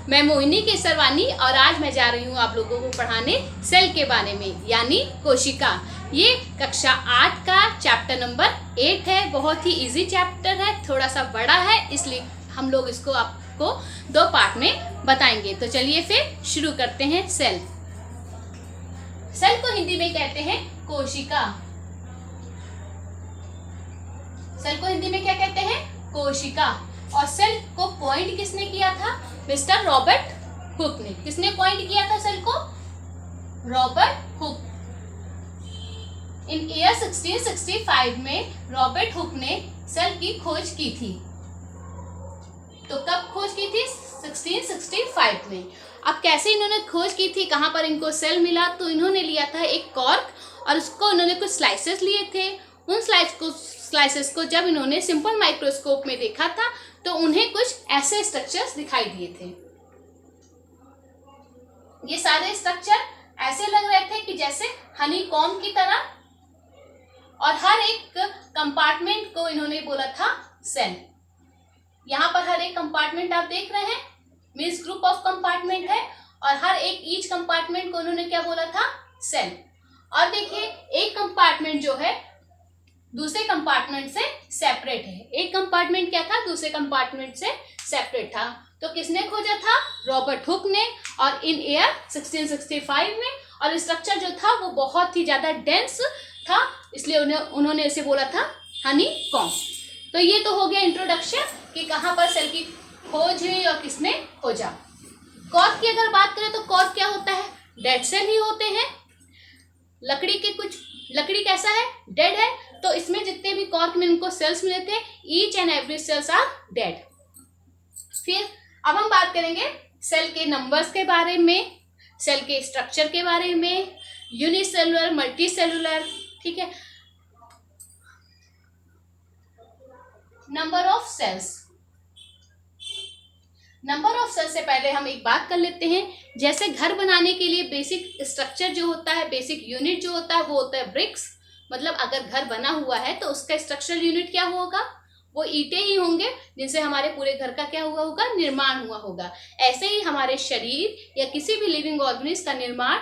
मैं मोहिनी केसरवानी और आज मैं जा रही हूँ आप लोगों को पढ़ाने सेल के बारे में यानी कोशिका। ये कक्षा 8 का चैप्टर नंबर 8 है। बहुत ही इजी चैप्टर है, थोड़ा सा बड़ा है, इसलिए हम लोग इसको आपको 2 पार्ट में बताएंगे। तो चलिए फिर शुरू करते हैं। सेल को हिंदी में कहते हैं कोशिका। सेल को हिंदी में क्या कहते हैं? कोशिका। और सेल को पॉइंट किसने किया था? मिस्टर रॉबर्ट हुक ने। किसने पॉइंट किया था सेल को? Robert Hooke. इन ईयर 1665 में रॉबर्ट हुक ने सेल की खोज की थी। तो कब खोज की थी? 1665 में। अब कैसे इन्होंने खोज की थी, कहाँ पर इनको सेल मिला? तो इन्होंने लिया था एक कॉर्क और उसको इन्होंने कुछ स्लाइसेस लिए थे। उन स्लाइसेस को जब इन्होंने सिंपल माइक्रोस्कोप में देखा था तो उन्हें कुछ ऐसे स्ट्रक्चर्स दिखाई दिए थे। ये सारे स्ट्रक्चर ऐसे लग रहे थे कि जैसे हनी कॉम्ब की तरह, और हर एक कंपार्टमेंट को इन्होंने बोला था सेल। यहाँ पर हर एक कंपार्टमेंट आप देख रहे हैं, मीन्स ग्रुप ऑफ कंपार्टमेंट है, और हर एक ईच कंपार्टमेंट को उन्होंने क्या बोला था? सेल। और देखिए एक कंपार्टमेंट जो है दूसरे कंपार्टमेंट से सेपरेट है। एक कंपार्टमेंट क्या था? दूसरे कंपार्टमेंट से सेपरेट था। तो किसने खोजा था? रॉबर्ट हुक ने, और इन ईयर 1665 में। और स्ट्रक्चर जो था वो बहुत ही ज्यादा डेंस था, इसलिए उन्होंने इसे बोला था हनी कॉम्ब। तो ये तो हो गया इंट्रोडक्शन कि कहाँ पर सेल की खोज हुई और किसने खोजा। कॉर्क की अगर बात करें तो कॉर्क क्या होता है? डेड सेल ही होते हैं। लकड़ी कैसा है? डेड है। तो इसमें जितने भी कॉर्क में इनको सेल्स मिले थे, each and every cells are dead. फिर अब हम बात करेंगे सेल के नंबर्स के बारे में, सेल के स्ट्रक्चर के बारे में, यूनिसेलुलर, मल्टीसेलुलर, ठीक है। नंबर ऑफ सेल्स से पहले हम एक बात कर लेते हैं। जैसे घर बनाने के लिए बेसिक स्ट्रक्चर जो होता है, बेसिक यूनिट जो होता है वो होता है ब्रिक्स। मतलब अगर घर बना हुआ है तो उसका स्ट्रक्चरल यूनिट क्या होगा? वो ईंटें ही होंगे जिनसे हमारे पूरे घर का क्या हुआ होगा? निर्माण हुआ होगा। ऐसे ही हमारे शरीर या किसी भी लिविंग ऑर्गेनिज्म का निर्माण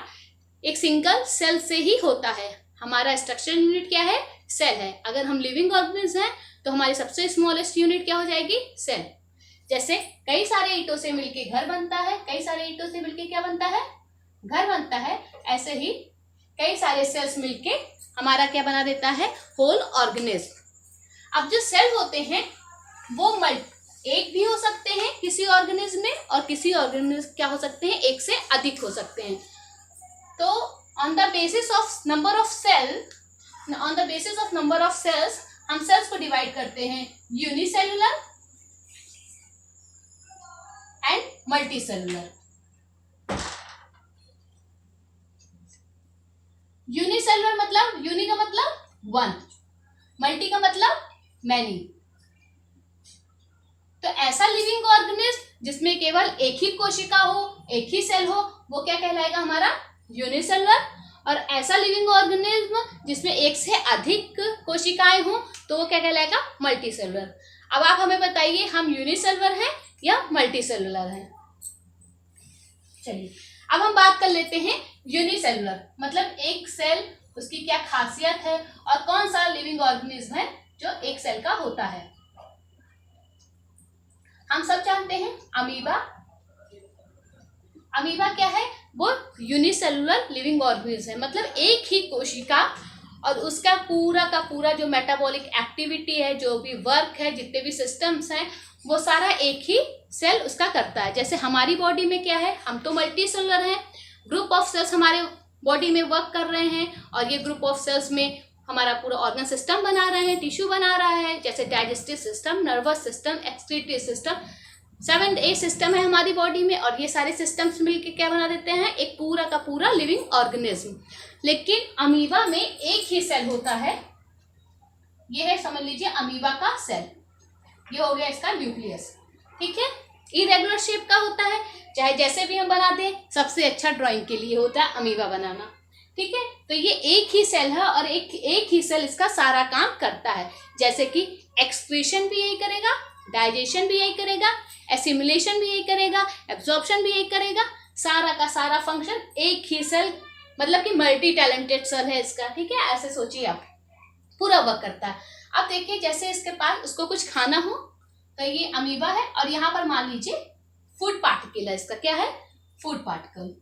एक सिंगल सेल से ही होता है। हमारा स्ट्रक्चरल यूनिट क्या है? सेल है। अगर हम लिविंग ऑर्गेनिज्म हैं तो हमारी सबसे स्मॉलेस्ट यूनिट क्या हो जाएगी? सेल। जैसे कई सारे ईंटों से मिलके घर बनता है, कई सारे ईंटों से मिलके क्या बनता है? घर बनता है। ऐसे ही कई सारे सेल्स मिलके हमारा क्या बना देता है? Whole organism. अब जो सेल होते हैं वो एक भी हो सकते हैं किसी ऑर्गेनिज्म में, और किसी ऑर्गेनिज्म क्या हो सकते हैं? एक से अधिक हो सकते हैं। तो on the basis of number of cells हम सेल्स को डिवाइड करते हैं यूनिसेलुलर एंड मल्टीसेलुलर। यूनिसेलुलर मतलब, यूनि का मतलब 1, मल्टी का मतलब मैनी। तो ऐसा लिविंग ऑर्गेनिज्म जिसमें केवल एक ही कोशिका हो, एक ही सेल हो, वो क्या कहलाएगा? हमारा यूनिसेलुलर। और ऐसा लिविंग ऑर्गेनिज्म जिसमें एक से अधिक कोशिकाएं हो तो वो क्या कहलाएगा? मल्टीसेलुलर। अब आप हमें बताइए, हम यूनिसेलुलर हैं या मल्टीसेलुलर हैं? चलिए अब हम बात कर लेते हैं यूनिसेलुलर मतलब एक सेल, उसकी क्या खासियत है और कौन सा लिविंग ऑर्गेनिज्म है जो एक सेल का होता है। हम सब जानते हैं अमीबा। अमीबा क्या है? वो यूनिसेलुलर लिविंग ऑर्गेनिज्म है। मतलब एक ही कोशिका और उसका पूरा का पूरा जो मेटाबॉलिक एक्टिविटी है, जो भी वर्क है, जितने भी सिस्टम्स हैं, वो सारा एक ही सेल उसका करता है। जैसे हमारी बॉडी में क्या है? हम तो मल्टीसेलुलर हैं। ग्रुप ऑफ सेल्स हमारे बॉडी में वर्क कर रहे हैं, और ये ग्रुप ऑफ सेल्स में हमारा पूरा ऑर्गन सिस्टम बना रहे हैं, टिश्यू बना रहा है, जैसे digestive system, nervous system, excretory system, 7-8 system है हमारी बॉडी में, और ये सारे सिस्टम्स मिलकर क्या बना देते हैं? एक पूरा का पूरा लिविंग ऑर्गेनिज्म। लेकिन अमीबा में एक ही सेल होता है। ये है, समझ लीजिए, अमीबा का सेल। ये हो गया इसका न्यूक्लियस, ठीक है। इरेगुलर शेप का होता है, चाहे जैसे भी हम बना दें, सबसे अच्छा ड्राइंग के लिए होता है अमीबा बनाना, ठीक है। तो ये एक ही सेल है और एक ही सेल इसका सारा काम करता है। जैसे कि एक्सक्रीशन भी यही करेगा, डाइजेशन भी यही करेगा, एसिमिलेशन भी यही करेगा, एब्जॉर्प्शन भी यही करेगा, सारा का सारा फंक्शन एक ही सेल, मतलब कि मल्टी टैलेंटेड सेल है इसका, ठीक है, ऐसे सोचिए आप, पूरा वर्क करता है। अब देखिए जैसे इसके पास उसको कुछ खाना हो, तो ये अमीबा है और यहाँ पर मान लीजिए फूड पार्टिकल है, इसका क्या है, फूड पार्टिकल।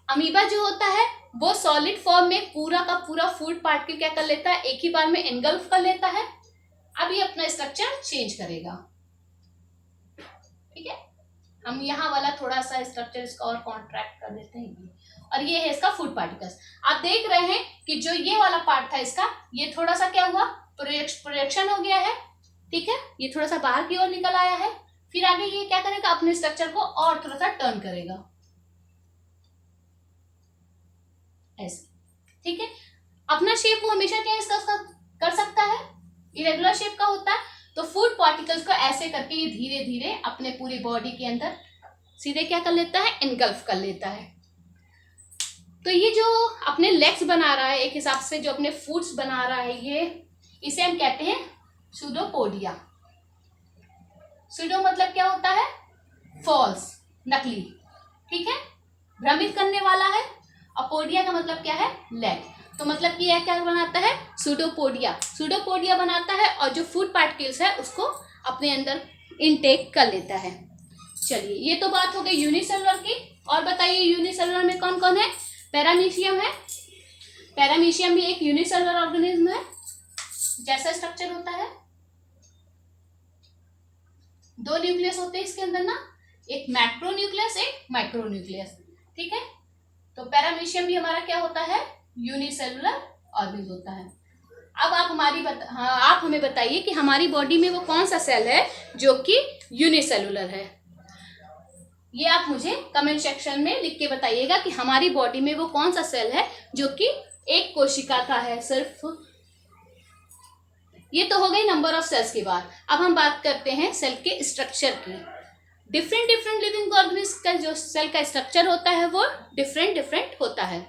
अमीबा जो होता है वो सॉलिड फॉर्म में पूरा का पूरा फूड पार्टिकल क्या कर लेता है, एक ही बार में एंगल्फ कर लेता है। अब ये अपना स्ट्रक्चर चेंज करेगा, ठीक है। हम यहाँ वाला थोड़ा सा स्ट्रक्चर इसका और कॉन्ट्रैक्ट कर देते हैं, और ये है इसका फूड पार्टिकल्स। आप देख रहे हैं कि जो ये वाला पार्ट था इसका, ये थोड़ा सा क्या हुआ, प्रोजेक्शन हो गया है, ठीक है, ये थोड़ा सा बाहर की ओर निकल आया है। फिर आगे ये क्या करेगा, अपने स्ट्रक्चर को और थोड़ा सा टर्न करेगा ऐसे, ठीक है। अपना शेप वो हमेशा चेंज कर सकता है, इरेगुलर शेप का होता है, तो फूड पार्टिकल्स को ऐसे करके ये धीरे धीरे अपने पूरी बॉडी के अंदर सीधे क्या कर लेता है, एनगल्फ कर लेता है। तो ये जो अपने लेग्स बना रहा है, एक हिसाब से जो अपने फूड्स बना रहा है, ये इसे हम कहते हैं सूडोपोडिया। सूडो मतलब क्या होता है, फॉल्स, नकली, ठीक है, भ्रमित करने वाला है। और पोडिया का मतलब क्या है, लेग। तो मतलब कि यह क्या बनाता है, सूडोपोडिया, सूडोपोडिया बनाता है, और जो फूड पार्टिकल्स है उसको अपने अंदर इनटेक कर लेता है। चलिए, ये तो बात हो गई यूनिसेलुलर की। और बताइए यूनिसेलुलर में कौन कौन है, पैरामीशियम है, पैरामीशियम भी एक यूनिसेलुलर ऑर्गेनिज्म है। जैसा स्ट्रक्चर होता है, 2 न्यूक्लियस होते हैं इसके अंदर ना, एक मैक्रो न्यूक्लियस, एक माइक्रो न्यूक्लियस, ठीक है। तो पैरामीशियम भी हमारा क्या होता है, यूनिसेलुलर ऑर्गेनिज्म होता है। अब आप हमें बताइए कि हमारी बॉडी में वो कौन सा सेल है जो कि यूनिसेलुलर है। ये आप मुझे कमेंट सेक्शन में लिख के बताइएगा कि हमारी बॉडी में वो कौन सा सेल है जो कि एक कोशिका का है सिर्फ। ये तो हो गई नंबर ऑफ सेल्स की बात। अब हम बात करते हैं सेल के स्ट्रक्चर की। डिफरेंट लिविंग ऑर्गेनिज्म का जो सेल का स्ट्रक्चर होता है वो डिफरेंट होता है।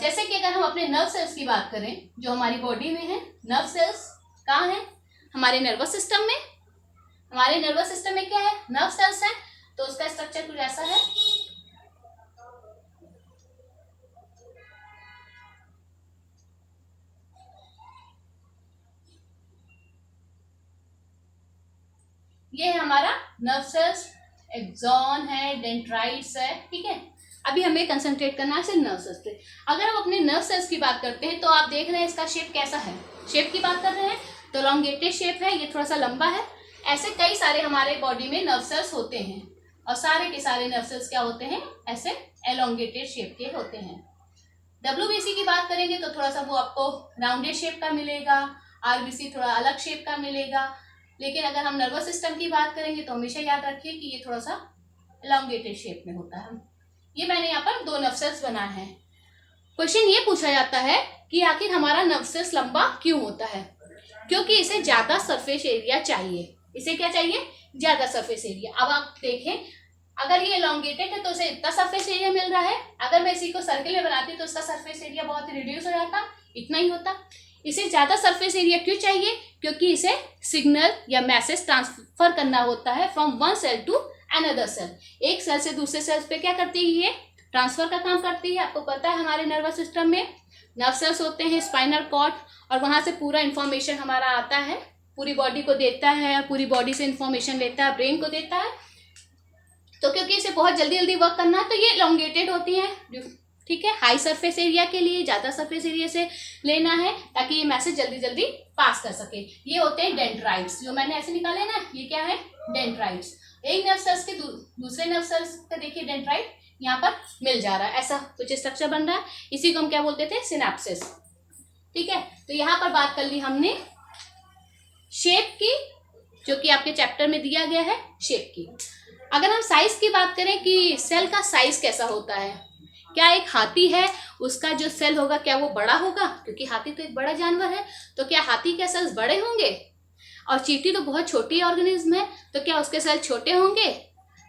जैसे कि अगर हम अपने नर्व सेल्स की बात करें जो हमारी बॉडी में है, नर्व सेल्स कहाँ है, हमारे नर्वस सिस्टम में। हमारे नर्वस सिस्टम में क्या है, नर्व सेल्स है। तो उसका स्ट्रक्चर कुछ ऐसा है। ये है हमारा नर्व सेल्स, एक्सॉन है, डेंड्राइट्स है, ठीक है। अभी हमें कंसंट्रेट करना है सिर्फ नर्व सेल्स पे। अगर हम अपने नर्व सेल्स की बात करते हैं तो आप देख रहे हैं इसका शेप कैसा है। शेप की बात कर रहे हैं तो एलोंगेटेड शेप है, ये थोड़ा सा लंबा है। ऐसे कई सारे हमारे बॉडी में नर्व सेल्स होते हैं, और सारे के सारे नर्व सेल्स क्या होते हैं, ऐसे एलोंगेटेड शेप के होते हैं। WBC की बात करेंगे तो थोड़ा सा वो आपको राउंडेड शेप का मिलेगा, RBC थोड़ा अलग शेप का मिलेगा। लेकिन अगर हम नर्वस सिस्टम की बात करेंगे तो हमेशा याद रखिए कि ये थोड़ा सा एलोंगेटेड शेप में होता है। ये मैंने यहाँ पर 2 नर्व सेल्स बनाए हैं। क्वेश्चन ये पूछा जाता है कि आखिर हमारा नर्व सेल्स लंबा क्यों होता है, क्योंकि इसे ज्यादा सरफेस एरिया चाहिए। इसे क्या चाहिए, ज्यादा सरफेस एरिया। अब आप देखें, अगर ये एलोंगेटेड है तो उसे इतना सरफेस एरिया मिल रहा है। अगर मैं इसी को सर्किल में बनाती तो उसका सरफेस एरिया बहुत रिड्यूस हो जाता, इतना ही होता। इसे ज्यादा सरफेस एरिया क्यों चाहिए, क्योंकि इसे सिग्नल या मैसेज ट्रांसफर करना होता है from one cell to another cell. एक सेल से दूसरे सेल पे क्या करती है, ये ट्रांसफर का काम करती है। आपको पता है हमारे नर्वस सिस्टम में नर्व सेल्स होते हैं, स्पाइनल कॉर्ड, और वहां से पूरा इंफॉर्मेशन हमारा आता है, पूरी बॉडी को देता है, पूरी बॉडी से इंफॉर्मेशन लेता है, ब्रेन को देता है। तो क्योंकि इसे बहुत जल्दी वर्क करना है तो ये एलोंगेटेड होती है, ठीक है। हाई सरफेस एरिया के लिए ज्यादा सरफेस एरिया से लेना है ताकि ये मैसेज जल्दी पास कर सके। ये होते हैं डेंड्राइट्स, जो मैंने ऐसे निकाले ना, ये क्या है, डेंड्राइट्स। एक नर्व सेल्स के दूसरे नर्व सेल्स का देखिए डेंड्राइट यहाँ पर मिल जा रहा है, ऐसा कुछ स्ट्रक्चर बन रहा है। इसी को हम क्या बोलते थे, सिनेप्सिस, ठीक है। तो यहाँ पर बात कर ली हमने शेप की, जो कि आपके चैप्टर में दिया गया है, शेप की। अगर हम साइज की बात करें कि सेल का साइज कैसा होता है, क्या एक हाथी है उसका जो सेल होगा क्या वो बड़ा होगा, क्योंकि हाथी तो एक बड़ा जानवर है, तो क्या हाथी के सेल्स बड़े होंगे। और चींटी तो बहुत छोटी ऑर्गेनिज्म है, तो क्या उसके सेल छोटे होंगे,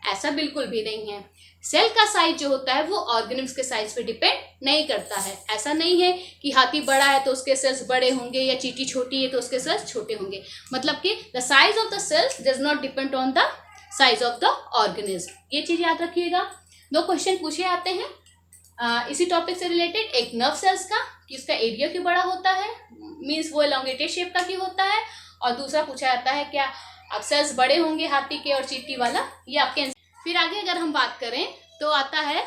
ऐसा बिल्कुल भी नहीं है। सेल का साइज जो होता है वो ऑर्गेनिम्स के साइज पे डिपेंड नहीं करता है। ऐसा नहीं है कि हाथी बड़ा है तो उसके सेल्स बड़े होंगे या चींटी छोटी है तो उसके सेल्स छोटे होंगे। मतलब कि the size of the cells does not depend on the size of the organism. ये चीज याद रखिएगा। 2 क्वेश्चन पूछे आते हैं इसी टॉपिक से रिलेटेड। एक नर्व सेल्स का कि उसका एरिया क्यों बड़ा होता है, मीन्स वो एलोंगेटेड शेप का क्यों होता है, और दूसरा पूछा जाता है क्या अब सेल्स बड़े होंगे हाथी के और चींटी वाला। ये आपके फिर आगे अगर हम बात करें तो आता है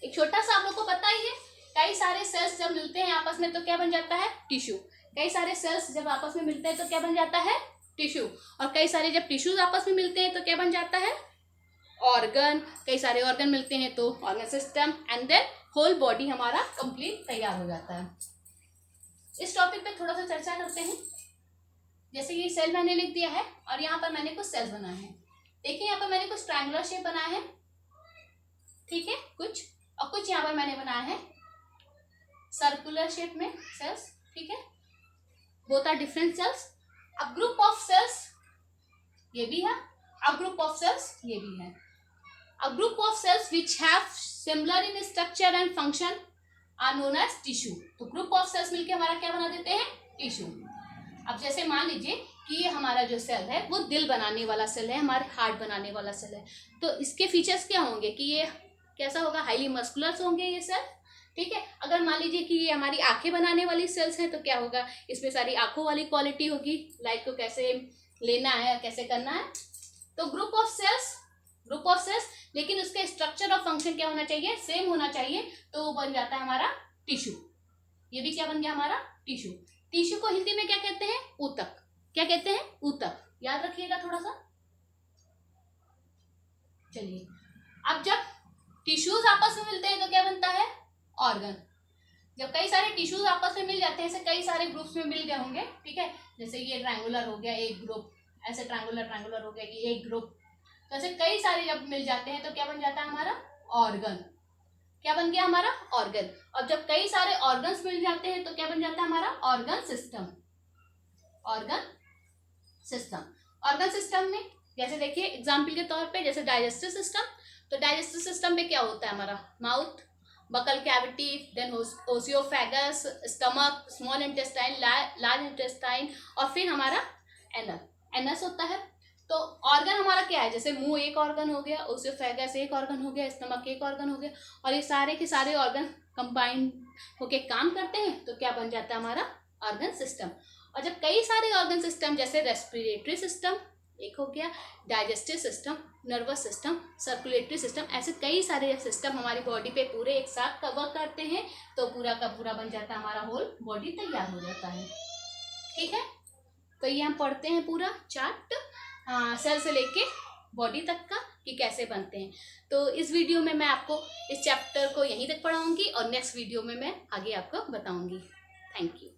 एक छोटा सा, आप लोग को पता ही है, कई सारे सेल्स जब मिलते हैं आपस में तो क्या बन जाता है, टिश्यू। कई सारे सेल्स जब आपस में मिलते हैं तो क्या बन जाता है, टिश्यू। और कई सारे जब टिश्यूज आपस में मिलते हैं तो क्या बन जाता है, ऑर्गन। कई सारे ऑर्गन मिलते हैं तो organ system, and then whole body हमारा कंप्लीट तैयार हो जाता है। इस टॉपिक पे थोड़ा सा चर्चा करते हैं। जैसे ये सेल मैंने लिख दिया है और यहाँ पर मैंने कुछ सेल्स बनाए हैं। देखिए यहाँ पर मैंने कुछ ट्रायंगुलर शेप बनाया है, ठीक है, कुछ, और कुछ यहाँ पर मैंने बनाया है सर्कुलर शेप में सेल्स, ठीक है। Both are different cells. अब ग्रुप ऑफ सेल्स ये भी है, अब ग्रुप ऑफ सेल्स ये भी है। A group of cells which have similar in structure and function are known as tissue। तो ग्रुप ऑफ सेल्स मिलके हमारा क्या बना देते हैं, टिश्यू। अब जैसे मान लीजिए कि ये हमारा जो सेल है वो दिल बनाने वाला सेल है, हमारे हार्ट बनाने वाला सेल है, तो इसके फीचर्स क्या होंगे कि ये कैसा होगा, हाईली मस्कुलर होंगे ये सेल, ठीक है। अगर मान लीजिए कि ये हमारी आंखें बनाने वाली सेल्स हैं तो क्या होगा, इसमें सारी आंखों वाली क्वालिटी होगी, लाइट को कैसे लेना है, कैसे करना है। तो ग्रुप ऑफ सेल्स, लेकिन उसका स्ट्रक्चर और फंक्शन क्या होना चाहिए, सेम होना चाहिए, तो वो बन जाता है हमारा टिश्यू। ये भी क्या बन गया हमारा, टिश्यू। टिश्यू को हिंदी में क्या कहते हैं, ऊतक। क्या कहते हैं, ऊतक। याद रखिएगा थोड़ा सा। चलिए, अब जब टिश्यूज आपस में मिलते हैं तो क्या बनता है, ऑर्गन। जब कई सारे टिश्यूज आपस में मिल जाते हैं, ऐसे कई सारे ग्रुप्स में मिल गए होंगे, ठीक है, जैसे ये ट्रायंगुलर हो गया एक ग्रुप, ऐसे ट्रायंगुलर हो गया ये एक ग्रुप, तो ऐसे कई सारे जब मिल जाते हैं तो क्या बन जाता है हमारा, ऑर्गन। क्या बन गया हमारा, ऑर्गन। और जब कई सारे ऑर्गन्स मिल जाते हैं तो क्या बन जाता है हमारा, ऑर्गन सिस्टम। ऑर्गन सिस्टम में जैसे देखिए एग्जाम्पल के तौर पे, जैसे डाइजेस्टिव सिस्टम, तो डाइजेस्टिव सिस्टम में क्या होता है हमारा, mouth, buccal cavity, then oesophagus, stomach, small intestine, large intestine, और फिर हमारा एनस होता है। तो ऑर्गन हमारा क्या है, जैसे मुंह एक ऑर्गन हो गया, ओसियोफेगस एक ऑर्गन हो गया, स्टमक एक ऑर्गन हो गया, और ये सारे के सारे ऑर्गन कंबाइन होके काम करते हैं तो क्या बन जाता है हमारा, ऑर्गन सिस्टम। और जब कई सारे ऑर्गन सिस्टम, जैसे रेस्पिरेटरी सिस्टम एक हो गया, digestive system, nervous system, circulatory system, ऐसे कई सारे सिस्टम हमारी बॉडी पे पूरे एक साथ कवर करते हैं, तो पूरा का पूरा बन जाता है हमारा होल बॉडी तैयार हो जाता है, ठीक है। तो ये हम पढ़ते हैं पूरा चार्ट सेल से लेके बॉडी तक का कि कैसे बनते हैं। तो इस वीडियो में मैं आपको इस चैप्टर को यहीं तक पढ़ाऊंगी और नेक्स्ट वीडियो में मैं आगे आपको बताऊंगी। Thank you.